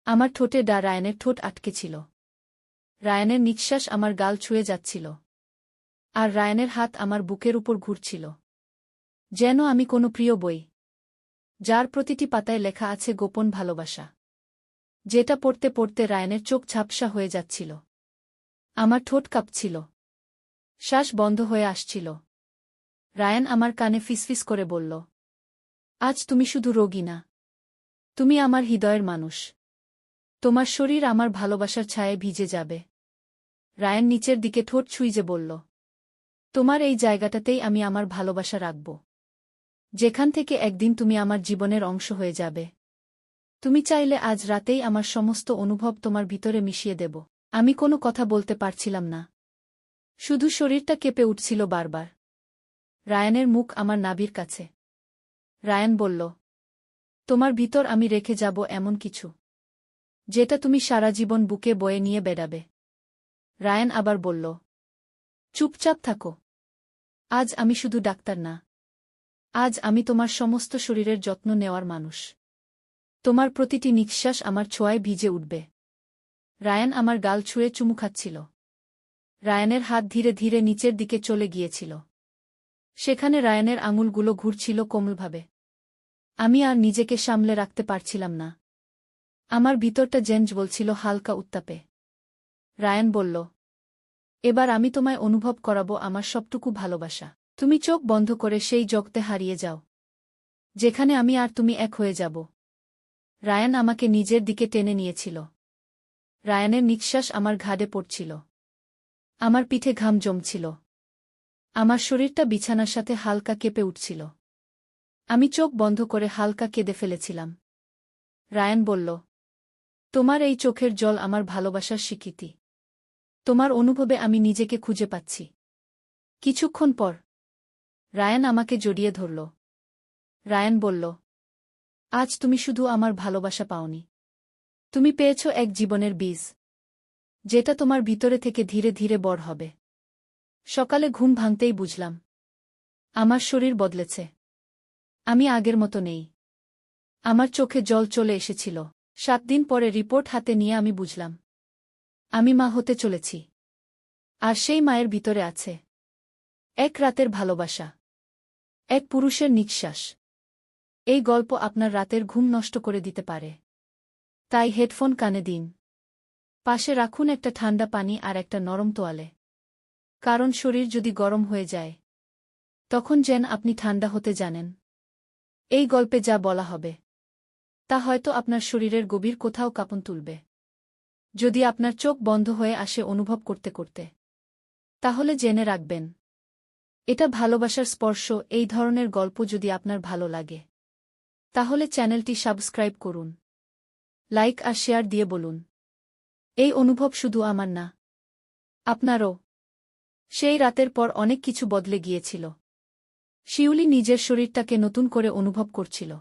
আমার ঠোঁটে রায়ানের ঠোঁট আটকে ছিল। রায়ানের নিঃশ্বাস আমার গাল ছুঁয়ে যাচ্ছিল। আর রায়ানের হাত আমার বুকের উপর ঘুরছিল। যেন আমি কোনো প্রিয় বই, যার প্রতিটি পাতায় লেখা আছে গোপন ভালোবাসা, যেটা পড়তে পড়তে রায়ানের চোখ ঝাপসা হয়ে যাচ্ছিল। আমার ঠোঁট কাঁপছিল, শ্বাস বন্ধ হয়ে আসছিল। রায়ান আমার কানে ফিসফিস করে বলল, আজ তুমি শুধু রোগী না, তুমি আমার হৃদয়ের মানুষ। তোমার শরীর আমার ভালোবাসার ছায়ায় ভিজে যাবে। রায়ান নিচের দিকে ঠোঁট ছুঁইজে বলল, তোমার এই জায়গাটাতেই আমি আমার ভালোবাসা রাখব, যেখান থেকে একদিন তুমি আমার জীবনের অংশ হয়ে যাবে। তুমি চাইলে আজ রাতেই আমার সমস্ত অনুভব তোমার ভিতরে মিশিয়ে দেব। আমি কোনো কথা বলতে পারছিলাম না, শুধু শরীরটা কেঁপে উঠছিল বারবার। রায়ানের মুখ আমার নাভির কাছে। রায়ান বলল, তোমার ভিতর আমি রেখে যাব এমন কিছু, যেটা তুমি সারা জীবন বুকে বয়ে নিয়ে বেড়াবে। রায়ান আবার বলল, চুপচাপ থাকো। আজ আমি শুধু ডাক্তার না, আজ আমি তোমার সমস্ত শরীরের যত্ন নেওয়ার মানুষ। তোমার প্রতিটি নিঃশ্বাস আমার ছোঁয়ায় ভিজে উঠবে। রায়ান আমার গাল ছুঁয়ে চুমু খাচ্ছিল। রায়ানের হাত ধীরে ধীরে নিচের দিকে চলে গিয়েছিল। সেখানে রায়ানের আঙুলগুলো ঘুরছিল কোমলভাবে। আমি আর নিজেকে সামলে রাখতে পারছিলাম না। আমার ভিতরটা জেঞ্জ বলছিল হালকা উত্তাপে। রায়ান বলল, এবার আমি তোমায় অনুভব করাবো আমার সবটুকু ভালোবাসা। তুমি চোখ বন্ধ করে সেই জগতে হারিয়ে যাও, যেখানে আমি আর তুমি এক হয়ে যাব। রায়ান আমাকে নিজের দিকে টেনে নিয়েছিল। রায়ানের নিঃশ্বাস আমার ঘাড়ে পড়ছিল। আমার পিঠে ঘাম জমছিল। আমার শরীরটা বিছানার সাথে হালকা কেঁপে উঠছিল। আমি চোখ বন্ধ করে হালকা কেঁদে ফেলেছিলাম। রায়ান বলল, তোমার এই চোখের জল আমার ভালোবাসার স্বীকৃতি। তোমার অনুভবে আমি নিজেকে খুঁজে পাচ্ছি। কিছুক্ষণ পর রায়ান আমাকে জড়িয়ে ধরল। রায়ান বলল, আজ তুমি শুধু আমার ভালোবাসা পাওনি, তুমি পেয়েছ এক জীবনের বীজ, যেটা তোমার ভিতরে থেকে ধীরে ধীরে বড় হবে। সকালে ঘুম ভাঙতেই বুঝলাম, আমার শরীর বদলেছে। আমি আগের মতো নেই। আমার চোখে জল চলে এসেছিল। 7 দিন পরে রিপোর্ট হাতে নিয়ে আমি বুঝলাম, আমি মা হতে চলেছি। আর সেই মায়ের ভিতরে আছে এক রাতের ভালোবাসা, এক পুরুষের নিঃশ্বাস। এই গল্প আপনার রাতের ঘুম নষ্ট করে দিতে পারে। তাই হেডফোন কানে দিন, পাশে রাখুন একটা ঠান্ডা পানি আর একটা নরম তোয়ালে। কারণ শরীর যদি গরম হয়ে যায়, তখন যেন আপনি ঠান্ডা হতে জানেন। এই গল্পে যা বলা হবে, তা হয়তো আপনার শরীরের গভীর কোথাও কাঁপন তুলবে। যদি আপনার চোখ বন্ধ হয়ে আসে অনুভব করতে করতে, তাহলে জেনে রাখবেন, এটা ভালোবাসার স্পর্শ। এই ধরনের গল্প যদি আপনার ভালো লাগে, তাহলে চ্যানেলটি সাবস্ক্রাইব করুন, লাইক আর শেয়ার দিয়ে বলুন, এই অনুভব শুধু আমার না, আপনারও। সেই রাতের পর অনেক কিছু বদলে গিয়েছিল। শিউলি নিজের শরীরটাকে নতুন করে অনুভব করছিল,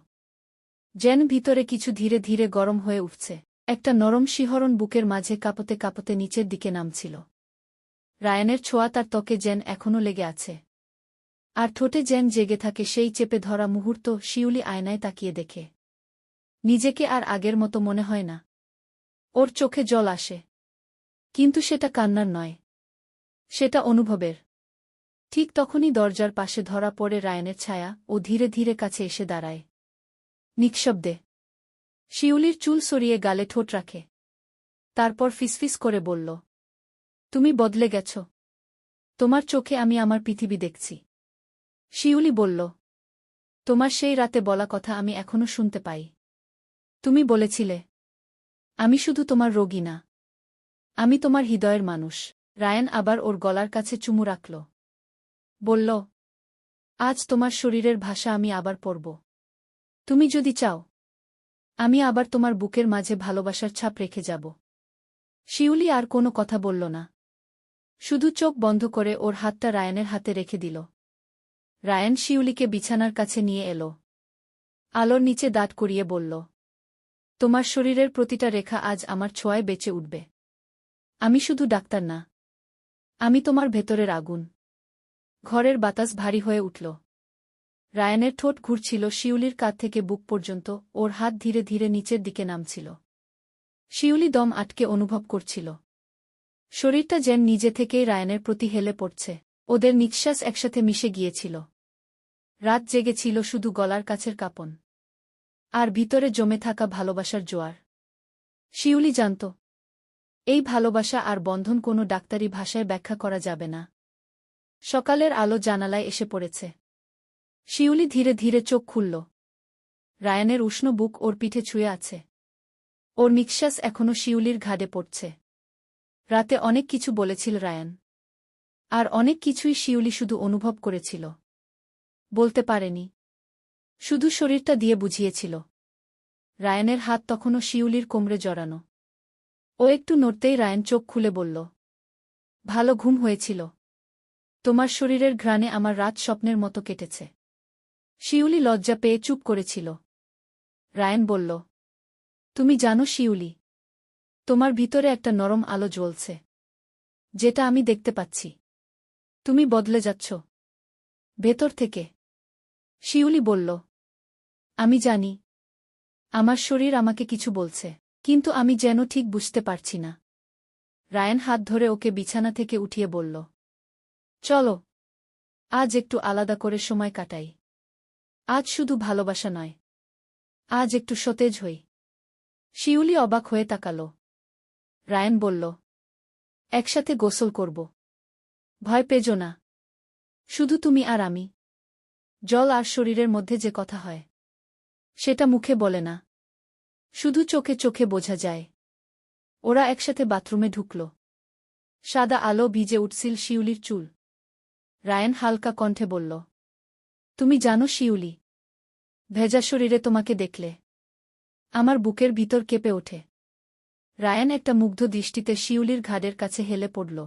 যেন ভিতরে কিছু ধীরে ধীরে গরম হয়ে উঠছে। একটা নরম শিহরণ বুকের মাঝে কাঁপতে কাঁপতে নিচের দিকে নামছিল। রায়ানের ছোঁয়া তার ত্বকে যেন এখনও লেগে আছে, আর ঠোঁটে যেন জেগে থাকে সেই চেপে ধরা মুহূর্ত। শিউলি আয়নায় তাকিয়ে দেখে, নিজেকে আর আগের মতো মনে হয় না। ওর চোখে জল আসে, কিন্তু সেটা কান্নার নয়, সেটা অনুভবের। ঠিক তখনই দরজার পাশে ধরা পড়ে রায়ানের ছায়া। ও ধীরে ধীরে কাছে এসে দাঁড়ায়, নিঃশব্দে। শিউলির চুল সরিয়ে গালে ঠোঁট রাখে, তারপর ফিসফিস করে বলল, তুমি বদলে গেছ। তোমার চোখে আমি আমার পৃথিবী দেখছি। শিউলি বলল, তোমার সেই রাতে বলা কথা আমি এখনো শুনতে পাই। তুমি বলেছিলে, আমি শুধু তোমার রোগী না, আমি তোমার হৃদয়ের মানুষ। রায়ান আবার ওর গলার কাছে চুমু রাখল। বলল, আজ তোমার শরীরের ভাষা আমি আবার পড়ব। তুমি যদি চাও, আমি আবার তোমার বুকের মাঝে ভালোবাসার ছাপ রেখে যাব। শিউলি আর কোনো কথা বলল না, শুধু চোখ বন্ধ করে ওর হাতটা রায়ানের হাতে রেখে দিল। রায়ান শিউলিকে বিছানার কাছে নিয়ে এল। আলোর নিচে দাঁত করিয়ে বলল, তোমার শরীরের প্রতিটা রেখা আজ আমার ছোঁয়ায় বেঁচে উঠবে। আমি শুধু ডাক্তার না, আমি তোমার ভেতরের আগুন। ঘরের বাতাস ভারী হয়ে উঠল। রায়ানের ঠোঁট ঘুরছিল শিউলির কাঁধ থেকে বুক পর্যন্ত। ওর হাত ধীরে ধীরে নিচের দিকে নামছিল। শিউলি দম আটকে অনুভব করছিল। শরীরটা যেন নিজে থেকেই রায়ানের প্রতি হেলে পড়ছে। ওদের নিঃশ্বাস একসাথে মিশে গিয়েছিল। রাত জেগেছিল শুধু গলার কাছের কাঁপন। আর ভিতরে জমে থাকা ভালোবাসার জোয়ার। শিউলি জানত, এই ভালোবাসা আর বন্ধন কোনো ডাক্তারি ভাষায় ব্যাখ্যা করা যাবে না। সকালের আলো জানালায় এসে পড়েছে। শিউলি ধীরে ধীরে চোখ খুলল। রায়ানের উষ্ণ বুক ওর পিঠে ছুঁয়ে আছে। ওর নিঃশ্বাস এখনো শিউলির ঘাড়ে পড়ছে। রাতে অনেক কিছু বলেছিল রায়ান। আর অনেক কিছুই শিউলি শুধু অনুভব করেছিল। বলতে পারেনি। শুধু শরীরটা দিয়ে বুঝিয়েছিল। রায়ানের হাত তখনও শিউলির কোমরে জড়ানো। ও একটু নড়তেই রায়ান চোখ খুলে বলল, ভালো ঘুম হয়েছিল। তোমার শরীরের ঘ্রাণে আমার রাত স্বপ্নের মতো কেটেছে। শিউলি লজ্জা পেয়ে চুপ করেছিল। রায়ান বলল, তুমি জানো শিউলি, তোমার ভিতরে একটা নরম আলো জ্বলছে। যেটা আমি দেখতে পাচ্ছি। তুমি বদলে যাচ্ছ। ভেতর থেকে। শিউলি বলল, আমি জানি। আমার শরীর আমাকে কিছু বলছে। কিন্তু আমি যেন ঠিক বুঝতে পারছি না। রায়ান হাত ধরে ওকে বিছানা থেকে উঠিয়ে বলল, চলো, আজ একটু আলাদা করে সময় কাটাই। আজ শুধু ভালোবাসা নয়। আজ একটু সতেজ হই। শিউলি অবাক হয়ে তাকাল। রায়ান বলল, একসাথে গোসল করব। ভয় পেজো না। শুধু তুমি আর আমি। জল আর শরীরের মধ্যে যে কথা হয়, সেটা মুখে বলে না। শুধু চোখে চোখে বোঝা যায়। ওরা একসাথে বাথরুমে ঢুকল। সাদা আলো ভিজে উঠছিল শিউলির চুল। রায়ান হালকা কণ্ঠে বলল, তুমি জানো শিউলি, ভেজা শরীরে তোমাকে দেখলে আমার বুকের ভিতর কেঁপে ওঠে। রায়ান একটা মুগ্ধ দৃষ্টিতে শিউলির ঘাড়ের কাছে হেলে পড়ল।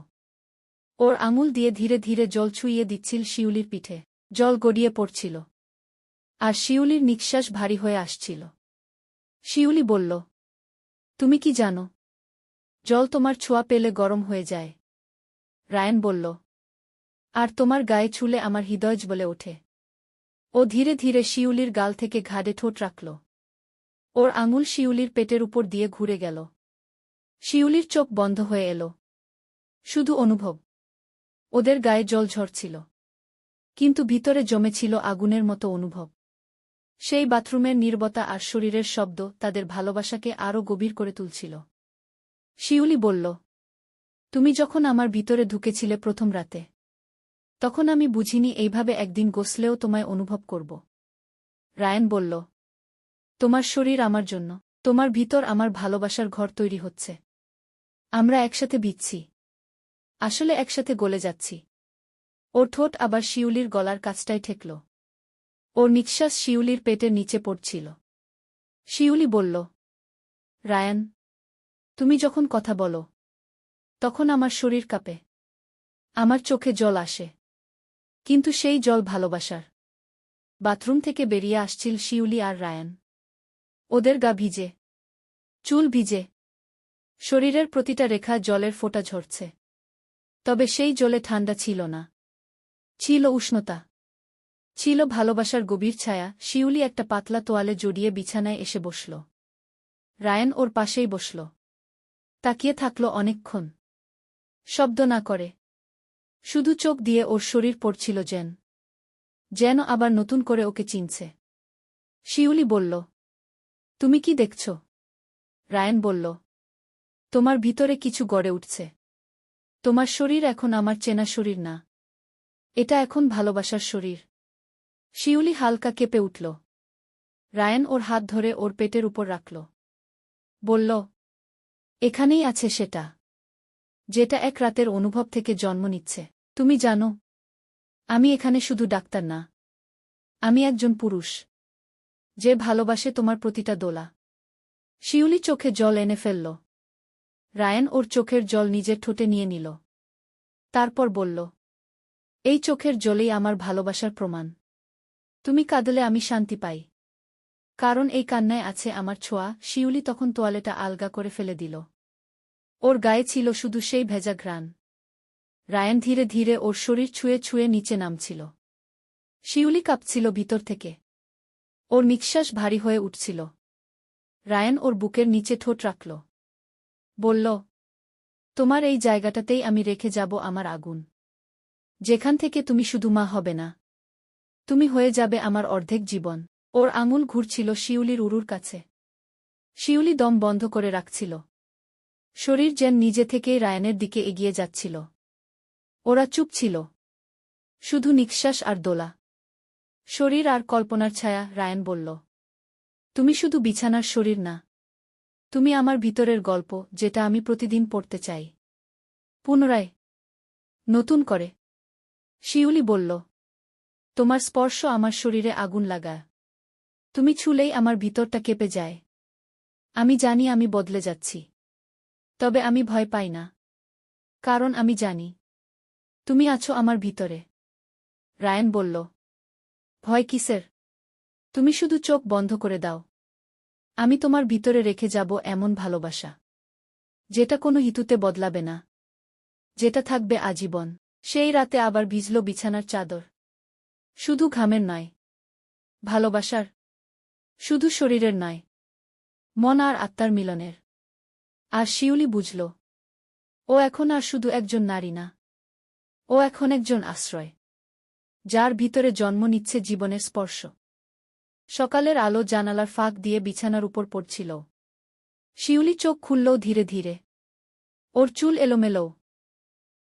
ওর আঙুল দিয়ে ধীরে ধীরে জল ছুঁইয়ে দিচ্ছিল শিউলির পিঠে। জল গড়িয়ে পড়ছিল। আর শিউলির নিঃশ্বাস ভারী হয়ে আসছিল। শিউলি বলল, তুমি কি জানো, জল তোমার ছোঁয়া পেলে গরম হয়ে যায়। রায়ান বলল, আর তোমার গায়ে ছুলে আমার হৃদয় জ্বলে ওঠে। ও ধীরে ধীরে শিউলির গাল থেকে ঘাড়ে ঠোঁট রাখল। ওর আঙুল শিউলির পেটের উপর দিয়ে ঘুরে গেল। শিউলির চোখ বন্ধ হয়ে এল। শুধু অনুভব। ওদের গায়ে জল ঝরছিল। কিন্তু ভিতরে জমেছিল আগুনের মতো অনুভব। সেই বাথরুমের নীরবতা আর শরীরের শব্দ তাদের ভালোবাসাকে আরও গভীর করে তুলছিল। শিউলি বলল, তুমি যখন আমার ভিতরে ঢুকেছিলে প্রথম রাতে, তখন আমি বুঝিনি এইভাবে একদিন গোসলেও তোমায় অনুভব করব। রায়ান বলল, তোমার শরীর আমার জন্য, তোমার ভিতর আমার ভালোবাসার ঘর তৈরি হচ্ছে। আমরা একসাথে ভিজছি। আসলে একসাথে গলে যাচ্ছি। ওর ঠোঁট আবার শিউলির গলার কাছটায় ঠেকল। ওর নিঃশ্বাস শিউলির পেটের নিচে পড়ছিল। শিউলি বলল, রায়ান, তুমি যখন কথা বলো, তখন আমার শরীর কাঁপে। আমার চোখে জল আসে। কিন্তু সেই জল ভালোবাসার। বাথরুম থেকে বেরিয়ে আসছিল শিউলি আর রায়ান। ওদের গা ভিজে। চুল ভিজে। শরীরের প্রতিটা রেখা জলের ফোঁটা ঝরছে। তবে সেই জলে ঠান্ডা ছিল না। ছিল উষ্ণতা। ছিল ভালোবাসার গভীর ছায়া। শিউলি একটা পাতলা তোয়ালে জড়িয়ে বিছানায় এসে বসল। রায়ান ওর পাশেই বসল। তাকিয়ে থাকল অনেকক্ষণ। শব্দ না করে। শুধু চোখ দিয়ে ওর শরীর পড়ছিল যেন আবার নতুন করে ওকে চিনছে। শিউলি বলল, তুমি কি দেখছ? রায়ান বলল, তোমার ভিতরে কিছু গড়ে উঠছে। তোমার শরীর এখন আমার চেনা শরীর না। এটা এখন ভালোবাসার শরীর। শিউলি হালকা কেঁপে উঠল। রায়ান ওর হাত ধরে ওর পেটের উপর রাখল। বলল, এখানেই আছে সেটা, যেটা এক রাতের অনুভব থেকে জন্ম নিচ্ছে। তুমি জানো, আমি এখানে শুধু ডাক্তার না। আমি একজন পুরুষ, যে ভালোবাসে তোমার প্রতিটা দোলা। শিউলি চোখে জল এনে ফেলল। রায়ান ওর চোখের জল নিজের ঠোঁটে নিয়ে নিল। তারপর বলল, এই চোখের জলেই আমার ভালোবাসার প্রমাণ। তুমি কাঁদলে আমি শান্তি পাই। কারণ এই কান্নায় আছে আমার ছোঁয়া। শিউলি তখন তোয়ালেটা আলগা করে ফেলে দিল। ওর গায়ে ছিল শুধু সেই ভেজা ঘ্রাণ। রায়ান ধীরে ধীরে ওর শরীর ছুঁয়ে ছুঁয়ে নিচে নামছিল। শিউলি কাঁপছিল ভিতর থেকে। ওর নিঃশ্বাস ভারী হয়ে উঠছিল। রায়ান ওর বুকের নিচে ঠোঁট রাখল। বলল, তোমার এই জায়গাটাতেই আমি রেখে যাব আমার আগুন। যেখান থেকে তুমি শুধু মা হবে না, তুমি হয়ে যাবে আমার অর্ধেক জীবন। ওর আঙুল ঘুরছিল শিউলির উরুর কাছে। শিউলি দম বন্ধ করে রাখছিল। শরীর যেন নিজে থেকেই রায়ানের দিকে এগিয়ে যাচ্ছিল। ওরা চুপ ছিল। শুধু নিঃশ্বাস আর দোলা। শরীর আর কল্পনার ছায়া। রায়ান বলল, তুমি শুধু বিছানার শরীর না, তুমি আমার ভিতরের গল্প, যেটা আমি প্রতিদিন পড়তে চাই। পুনরায়, নতুন করে। শিউলি বলল, তোমার স্পর্শ আমার শরীরে আগুন লাগায়। তুমি ছুলেই আমার ভিতরটা কেঁপে যায়। আমি জানি আমি বদলে যাচ্ছি। তবে আমি ভয় পাই না। কারণ আমি জানি তুমি আছো আমার ভিতরে। রায়ান বলল, ভয় কিসের? তুমি শুধু চোখ বন্ধ করে দাও। আমি তোমার ভিতরে রেখে যাব এমন ভালোবাসা, যেটা কোনো হিতুতে বদলাবে না, যেটা থাকবে আজীবন। সেই রাতে আবার ভিজল বিছানার চাদর। শুধু ঘামের নয়, ভালোবাসার। শুধু শরীরের নয়, মন আর আত্মার মিলনের। আর শিউলি বুঝল, ও এখন আর শুধু একজন নারী না, ও এখন একজন আশ্রয়, যার ভিতরে জন্ম নিচ্ছে জীবনের স্পর্শ। সকালের আলো জানালার ফাঁক দিয়ে বিছানার উপর পড়ছিল। শিউলি চোখ খুলল ধীরে ধীরে। ওর চুল এলোমেলো।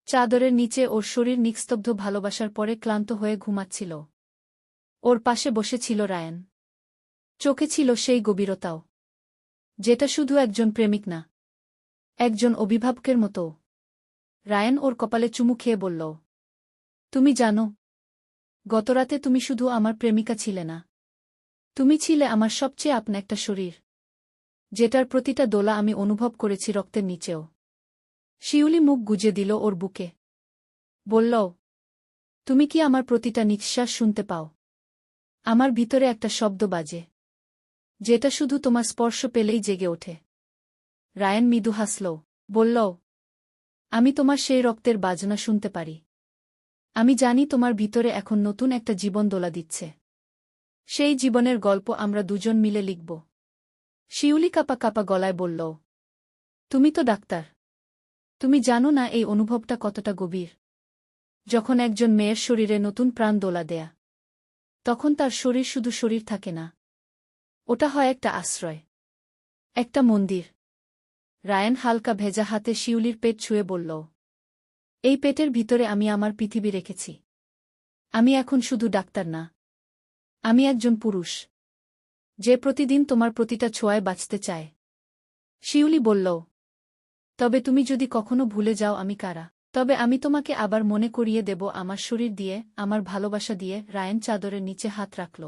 চাদরের নিচে ওর শরীর নিস্তব্ধ ভালোবাসার পরে ক্লান্ত হয়ে ঘুমাচ্ছিল। ওর পাশে বসেছিল রায়ান। চোখে ছিল সেই গভীরতাও, যেটা শুধু একজন প্রেমিক না, একজন অভিভাবকের মতো। রায়ান ওর কপালে চুমু খেয়ে বলল, তুমি জানো, গতরাতে তুমি শুধু আমার প্রেমিকা ছিলে না, তুমি ছিলে আমার সবচেয়ে আপনা একটা শরীর, যেটার প্রতিটা দোলা আমি অনুভব করেছি রক্তের নিচেও। শিউলি মুখ গুজে দিল ওর বুকে। বলল, তুমি কি আমার প্রতিটা নিঃশ্বাস শুনতে পাও? আমার ভিতরে একটা শব্দ বাজে, যেটা শুধু তোমার স্পর্শ পেলেই জেগে ওঠে। রায়ান মৃদু হাসল। বলল, আমি তোমার সেই রক্তের বাজনা শুনতে পারি। আমি জানি তোমার ভিতরে এখন নতুন একটা জীবন দোলা দিচ্ছে। সেই জীবনের গল্প আমরা দুজন মিলে লিখব। শিউলি কাঁপা কাঁপা গলায় বলল, তুমি তো ডাক্তার। তুমি জানো না এই অনুভবটা কতটা গভীর। যখন একজন মেয়ের শরীরে নতুন প্রাণ দোলা দেয়া, তখন তার শরীর শুধু শরীর থাকে না, ওটা হয় একটা আশ্রয়, একটা মন্দির। রায়ান হালকা ভেজা হাতে শিউলির পেট ছুঁয়ে বলল, এই পেটের ভিতরে আমি আমার পৃথিবী রেখেছি। আমি এখন শুধু ডাক্তার না, আমি একজন পুরুষ, যে প্রতিদিন তোমার প্রতিটা ছোঁয়ায় বাঁচতে চায়। শিউলি বলল, তবে তুমি যদি কখনো ভুলে যাও আমি কারা, তবে আমি তোমাকে আবার মনে করিয়ে দেব আমার শরীর দিয়ে, আমার ভালোবাসা দিয়ে। রায়ান চাদরের নিচে হাত রাখল।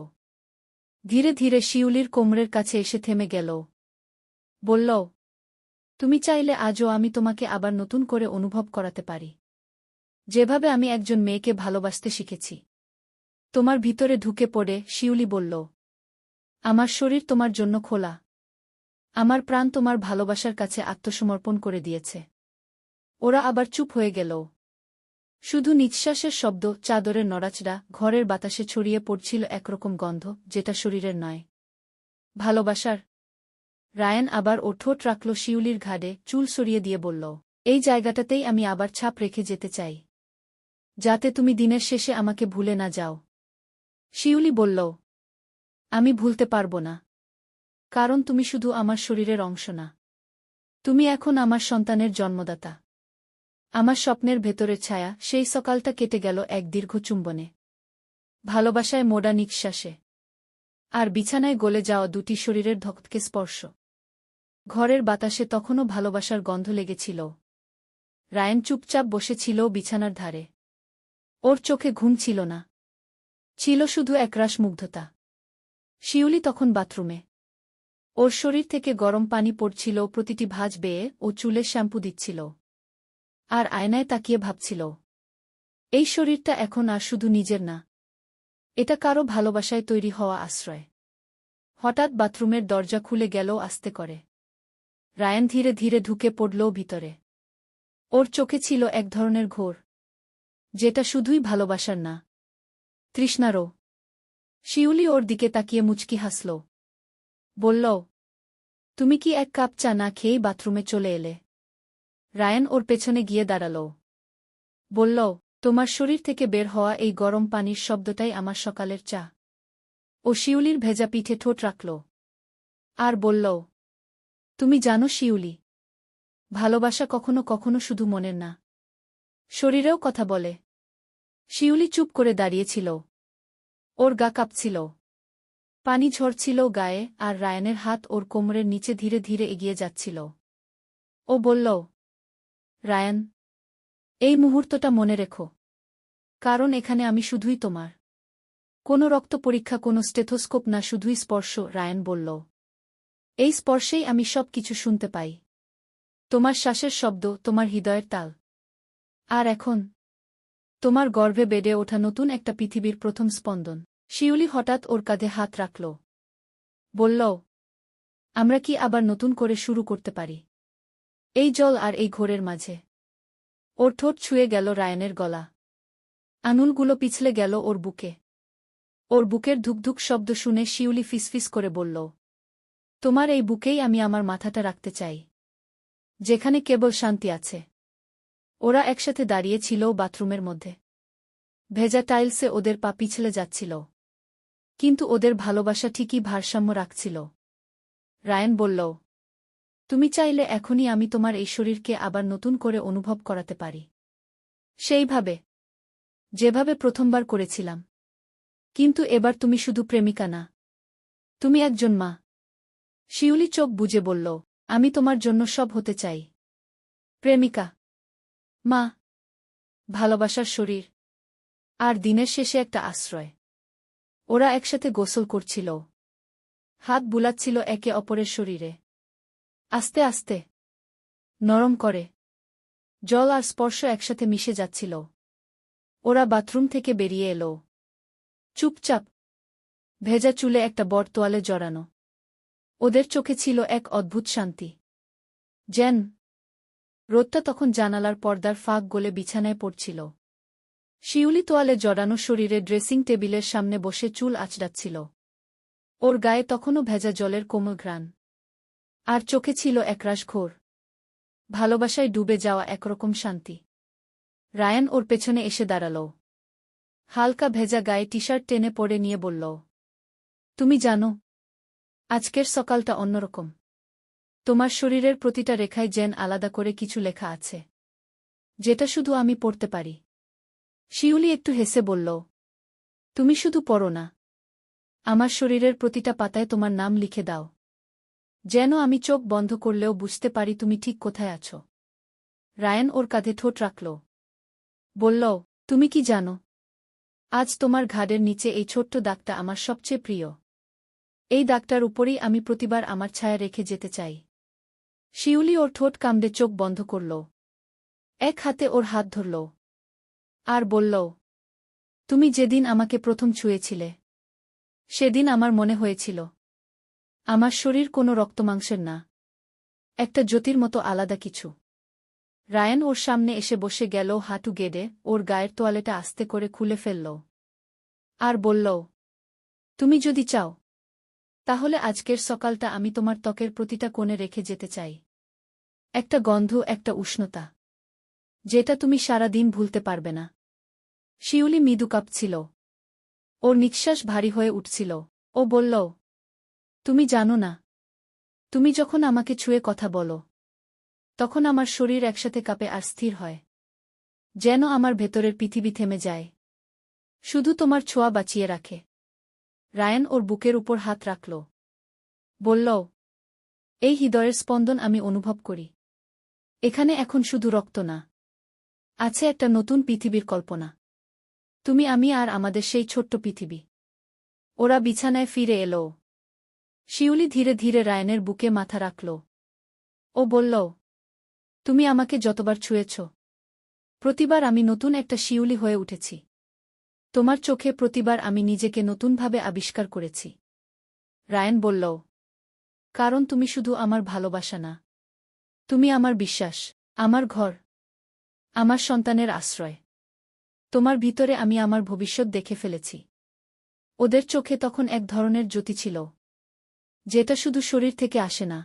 ধীরে ধীরে শিউলির কোমরের কাছে এসে থেমে গেল। বলল, তুমি চাইলে আজও আমি তোমাকে আবার নতুন করে অনুভব করাতে পারি, যেভাবে আমি একজন মেয়েকে ভালোবাসতে শিখেছি। তোমার ভিতরে ঢুকে পড়ে। শিউলি বলল, আমার শরীর তোমার জন্য খোলা। আমার প্রাণ তোমার ভালোবাসার কাছে আত্মসমর্পণ করে দিয়েছে। ওরা আবার চুপ হয়ে গেল। শুধু নিঃশ্বাসের শব্দ, চাদরের নড়াচড়া, ঘরের বাতাসে ছড়িয়ে পড়ছিল একরকম গন্ধ, যেটা শরীরের নয়, ভালোবাসার। রায়ান আবার ও ঠোঁট রাখল শিউলির ঘাড়ে, চুল সরিয়ে দিয়ে বলল, এই জায়গাটাতেই আমি আবার ছাপ রেখে যেতে চাই, যাতে তুমি দিনের শেষে আমাকে ভুলে না যাও। শিউলি বলল, আমি ভুলতে পারব না, কারণ তুমি শুধু আমার শরীরের অংশ না, তুমি এখন আমার সন্তানের জন্মদাতা, আমার স্বপ্নের ভেতরের ছায়া। সেই সকালটা কেটে গেল এক দীর্ঘ চুম্বনে, ভালোবাসায় মোড়া নিঃশ্বাসে, আর বিছানায় গলে যাওয়া দুটি শরীরের ধকধকে স্পর্শ। ঘরের বাতাসে তখনও ভালোবাসার গন্ধ লেগেছিল। রায়ান চুপচাপ বসেছিল বিছানার ধারে। ওর চোখে ঘুম ছিল না, ছিল শুধু একরাশ মুগ্ধতা। শিউলি তখন বাথরুমে। ওর শরীর থেকে গরম পানি পড়ছিল প্রতিটি ভাঁজ বেয়ে, ও চুলে শ্যাম্পু দিচ্ছিল, আর আয়নায় তাকিয়ে ভাবছিল, এই শরীরটা এখন আর শুধু নিজের না, এটা কারো ভালোবাসায় তৈরি হওয়া আশ্রয়। হঠাৎ বাথরুমের দরজা খুলে গেল আস্তে করে। রায়ান ধীরে ধীরে ঢুকে পড়ল ভিতরে। ওর চোখে ছিল এক ধরনের ঘোর, যেটা শুধুই ভালোবাসার না, তৃষ্ণারও। শিউলি ওর দিকে তাকিয়ে মুচকি হাসল। বলল, তুমি কি এক কাপ চা না খেয়েই বাথরুমে চলে এলে? রায়ান ওর পেছনে গিয়ে দাঁড়াল। বলল, তোমার শরীর থেকে বের হওয়া এই গরম পানির শব্দটাই আমার সকালের চা। ও শিউলির ভেজা পিঠে ঠোঁট রাখল। আর বলল, তুমি জানো শিউলি, ভালোবাসা কখনো কখনো শুধু মনের না, শরীরেও কথা বলে। শিউলি চুপ করে দাঁড়িয়েছিল। ওর গা কাঁপছিল, পানি ঝরছিল গায়ে, আর রায়ানের হাত ওর কোমরের নিচে ধীরে ধীরে এগিয়ে যাচ্ছিল। ও বলল, রায়ান, এই মুহূর্তটা মনে রেখো, কারণ এখানে আমি শুধুই তোমার। কোনো রক্ত পরীক্ষা, কোনো স্টেথোস্কোপ না, শুধুই স্পর্শ। রায়ান বলল, এই স্পর্শেই আমি সব কিছু শুনতে পাই, তোমার শ্বাসের শব্দ, তোমার হৃদয়ের তাল। আর এখন তোমার গর্ভে বেড়ে ওঠা নতুন একটা পৃথিবীর প্রথম স্পন্দন। শিউলি হঠাৎ ওর কাঁধে হাত রাখল। বলল, আমরা কি আবার নতুন করে শুরু করতে পারি, এই জল আর এই ঘোরের মাঝে? ওর ঠোঁট ছুঁয়ে গেল রায়ানের গলা, আঙুলগুলো পিছলে গেল ওর বুকে। ওর বুকের ধুকধুক শব্দ শুনে শিউলি ফিসফিস করে বলল, তোমার এই বুকেই আমি আমার মাথাটা রাখতে চাই, যেখানে কেবল শান্তি আছে। ওরা একসাথে দাঁড়িয়ে ছিল বাথরুমের মধ্যে। ভেজা টাইলসে ওদের পা পিছলে যাচ্ছিল, কিন্তু ওদের ভালোবাসা ঠিকই ভারসাম্য রাখছিল। রায়ান বলল, তুমি চাইলে এখনই আমি তোমার এই শরীরকে আবার নতুন করে অনুভব করাতে পারি, সেইভাবে যেভাবে প্রথমবার করেছিলাম। কিন্তু এবার তুমি শুধু প্রেমিকা না, তুমি একজন মা। শিউলি চোখ বুজে বলল, আমি তোমার জন্য সব হতে চাই, প্রেমিকা, মা, ভালোবাসার শরীর, আর দিনের শেষে একটা আশ্রয়। ওরা একসাথে গোসল করছিল, হাত বুলাচ্ছিল একে অপরের শরীরে, আস্তে আস্তে, নরম করে। জল আর স্পর্শ একসাথে মিশে যাচ্ছিল। ওরা বাথরুম থেকে বেরিয়ে এলো, চুপচাপ, ভেজা চুলে একটা বড় তোয়ালে জড়ানো। ওদের চোখে ছিল এক অদ্ভুত শান্তি, যেন রোদটা তখন জানালার পর্দার ফাঁক গলে বিছানায় পড়ছিল। শিউলি তোয়ালে জড়ানো শরীরে ড্রেসিং টেবিলের সামনে বসে চুল আঁচড়াচ্ছিল। ওর গায়ে তখনও ভেজা জলের কোমল ঘ্রাণ, আর চোখে ছিল একরাশ ঘোর ভালোবাসায় ডুবে যাওয়া একরকম শান্তি। রায়ান ওর পেছনে এসে দাঁড়াল, হালকা ভেজা গায়ে টি শার্ট টেনে পরে নিয়ে বলল, তুমি জানো, আজকের সকালটা অন্যরকম। তোমার শরীরের প্রতিটা রেখায় যেন আলাদা করে কিছু লেখা আছে, যেটা শুধু আমি পড়তে পারি। শিউলি একটু হেসে বলল, তুমি শুধু পড়ো না, আমার শরীরের প্রতিটা পাতায় তোমার নাম লিখে দাও, যেন আমি চোখ বন্ধ করলেও বুঝতে পারি তুমি ঠিক কোথায় আছো। রায়ান ওর কাঁধে ঠোঁট রাখল। বলল, তুমি কি জানো, আজ তোমার ঘাড়ের নিচে এই ছোট্ট দাগটা আমার সবচেয়ে প্রিয়। এই দাগটার উপরেই আমি প্রতিবার আমার ছায়া রেখে যেতে চাই। শিউলি ওর ঠোঁট কামড়ে চোখ বন্ধ করল, এক হাতে ওর হাত ধরল, আর বলল, তুমি যেদিন আমাকে প্রথম ছুঁয়েছিলে, সেদিন আমার মনে হয়েছিল আমার শরীর কোনো রক্তমাংসের না, একটা জ্যোতির মতো আলাদা কিছু। রায়ান ওর সামনে এসে বসে গেল, হাঁটু গেড়ে ওর গায়ের তোয়ালেটা আস্তে করে খুলে ফেলল, আর বলল, তুমি যদি চাও, তাহলে আজকের সকালটা আমি তোমার ত্বকের প্রতিটা কোণে রেখে যেতে চাই। একটা গন্ধ, একটা উষ্ণতা, যেটা তুমি সারা দিন ভুলতে পারবে না। শিউলি মৃদু কাঁপছিল, ওর নিঃশ্বাস ভারী হয়ে উঠছিল। ও বলল, তুমি জানো না, তুমি যখন আমাকে ছুঁয়ে কথা বলো, তখন আমার শরীর একসাথে কাঁপে আর স্থির হয়, যেন আমার ভেতরের পৃথিবী থেমে যায়, শুধু তোমার ছোঁয়া বাঁচিয়ে রাখে। রায়ান ওর বুকের উপর হাত রাখল। বলল, এই হৃদয়ের স্পন্দন আমি অনুভব করি। এখানে এখন শুধু রক্ত না, আছে একটা নতুন পৃথিবীর কল্পনা। তুমি, আমি, আর আমাদের সেই ছোট্ট পৃথিবী। ওরা বিছানায় ফিরে এলো। শিউলি ধীরে ধীরে রায়ানের বুকে মাথা রাখল। ও বলল, তুমি আমাকে যতবার ছুঁয়েছ, প্রতিবার আমি নতুন একটা শিউলি হয়ে উঠেছি। তোমার চোখে প্রতিবার আমি নিজেকে নতুনভাবে আবিষ্কার করেছি। রায়ান বলল, কারণ তুমি শুধু আমার ভালোবাসা না, তুমি আমার বিশ্বাস, আমার ঘর, আমার সন্তানের আশ্রয়। তোমার ভিতরে আমি আমার ভবিষ্যৎ দেখে ফেলেছি। ওদের চোখে তখন এক ধরনের জ্যোতি ছিল, যেটা শুধু শরীর থেকে আসে না,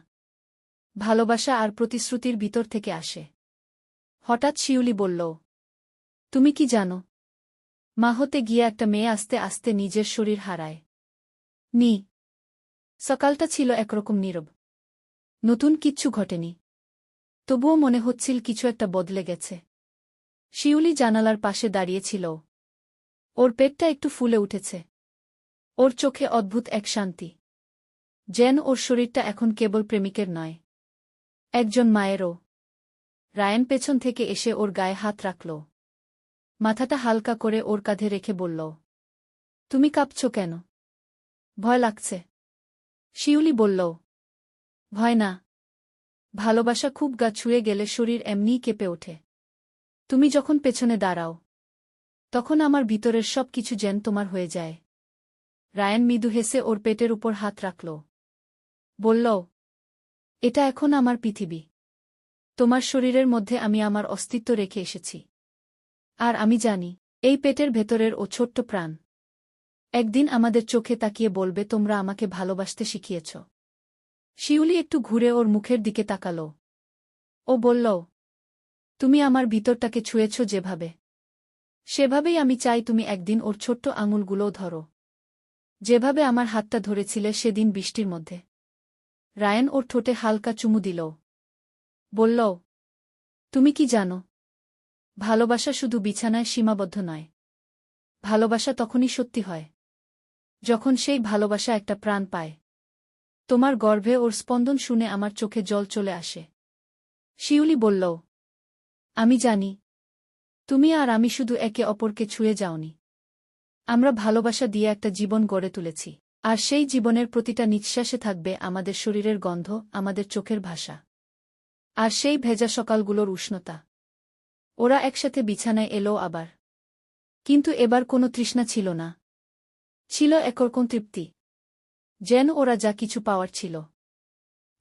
ভালোবাসা আর প্রতিশ্রুতির ভিতর থেকে আসে। হঠাৎ শিউলি বলল, তুমি কি জানো, মা হতে গিয়ে একটা মেয়ে আস্তে আস্তে নিজের শরীর হারায়। নি সকালটা ছিল একরকম নীরব। নতুন কিচ্ছু ঘটেনি, তবুও মনে হচ্ছিল কিছু একটা বদলে গেছে। শিউলি জানালার পাশে দাঁড়িয়েছিল। ওর পেটটা একটু ফুলে উঠেছে। ওর চোখে অদ্ভুত এক শান্তি, যেন ওর শরীরটা এখন কেবল প্রেমিকের নয়, একজন মায়েরও। রায়ান পেছন থেকে এসে ওর গায়ে হাত রাখল, মাথাটা হালকা করে ওর কাঁধে রেখে বলল, তুমি কাঁপছ কেন? ভয় লাগছে? শিউলি বলল, ভয় না, ভালোবাসা খুব গা ছুঁয়ে গেলে শরীর এমনিই কেঁপে ওঠে। তুমি যখন পেছনে দাঁড়াও, তখন আমার ভিতরের সব কিছু যেন তোমার হয়ে যায়। রায়ান মৃদু হেসে ওর পেটের উপর হাত রাখল, বলল, এটা এখন আমার পৃথিবী। তোমার শরীরের মধ্যে আমি আমার অস্তিত্ব রেখে এসেছি। আর আমি জানি, এই পেটের ভেতরের ও ছোট্ট প্রাণ একদিন আমাদের চোখে তাকিয়ে বলবে, তোমরা আমাকে ভালোবাসতে শিখিয়েছ। শিউলি একটু ঘুরে ওর মুখের দিকে তাকাল। ও বলল, তুমি আমার ভিতরটাকে ছুঁয়েছ যেভাবে, সেভাবেই আমি চাই তুমি একদিন ওর ছোট্ট আঙুলগুলোও ধরো, যেভাবে আমার হাতটা ধরেছিলে সেদিন বৃষ্টির মধ্যে। রায়ান ওর ঠোঁটে হালকা চুমু দিল। বলল, তুমি কি জানো, ভালোবাসা শুধু বিছানায় সীমাবদ্ধ নয়। ভালোবাসা তখনই সত্যি হয়, যখন সেই ভালোবাসা একটা প্রাণ পায়। তোমার গর্ভে ওর স্পন্দন শুনে আমার চোখে জল চলে আসে। শিউলি বলল, আমি জানি, তুমি আর আমি শুধু একে অপরকে ছুঁয়ে যাওনি, আমরা ভালোবাসা দিয়ে একটা জীবন গড়ে তুলেছি। আর সেই জীবনের প্রতিটা নিঃশ্বাসে থাকবে আমাদের শরীরের গন্ধ, আমাদের চোখের ভাষা, আর সেই ভেজা সকালগুলোর উষ্ণতা। ওরা একসাথে বিছানায় এলো আবার, কিন্তু এবার কোনো তৃষ্ণা ছিল না, ছিল একরকম তৃপ্তি, যেন ওরা যা কিছু পাওয়ার ছিল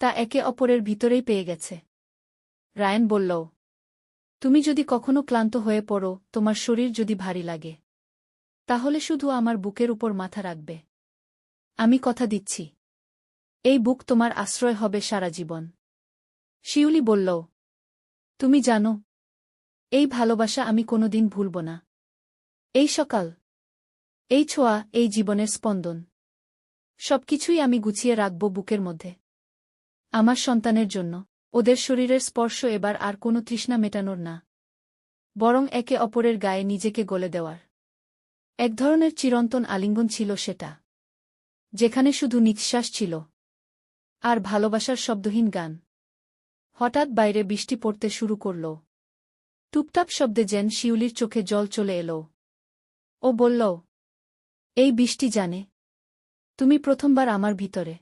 তা একে অপরের ভিতরেই পেয়ে গেছে। রায়ান বলল, তুমি যদি কখনো ক্লান্ত হয়ে পড়ো, তোমার শরীর যদি ভারী লাগে, তাহলে শুধু আমার বুকের উপর মাথা রাখবে। আমি কথা দিচ্ছি, এই বুক তোমার আশ্রয় হবে সারা জীবন। শিউলি বলল, তুমি জানো, এই ভালোবাসা আমি কোনোদিন ভুলব না। এই সকাল, এই ছোঁয়া, এই জীবনের স্পন্দন, সবকিছুই আমি গুছিয়ে রাখব বুকের মধ্যে, আমার সন্তানের জন্য। ওদের শরীরের স্পর্শ এবার আর কোনো তৃষ্ণা মেটানোর না, বরং একে অপরের গায়ে নিজেকে গলে দেওয়ার এক ধরনের চিরন্তন আলিঙ্গন ছিল সেটা, যেখানে শুধু নিঃশ্বাস ছিল আর ভালোবাসার শব্দহীন গান। হঠাৎ বাইরে বৃষ্টি পড়তে শুরু করল, টুপটাপ শব্দে যেন শিউলির চোখে জল চলে এলো। ও বলল, এই বৃষ্টি জানে, তুমি প্রথমবার আমার ভিতরে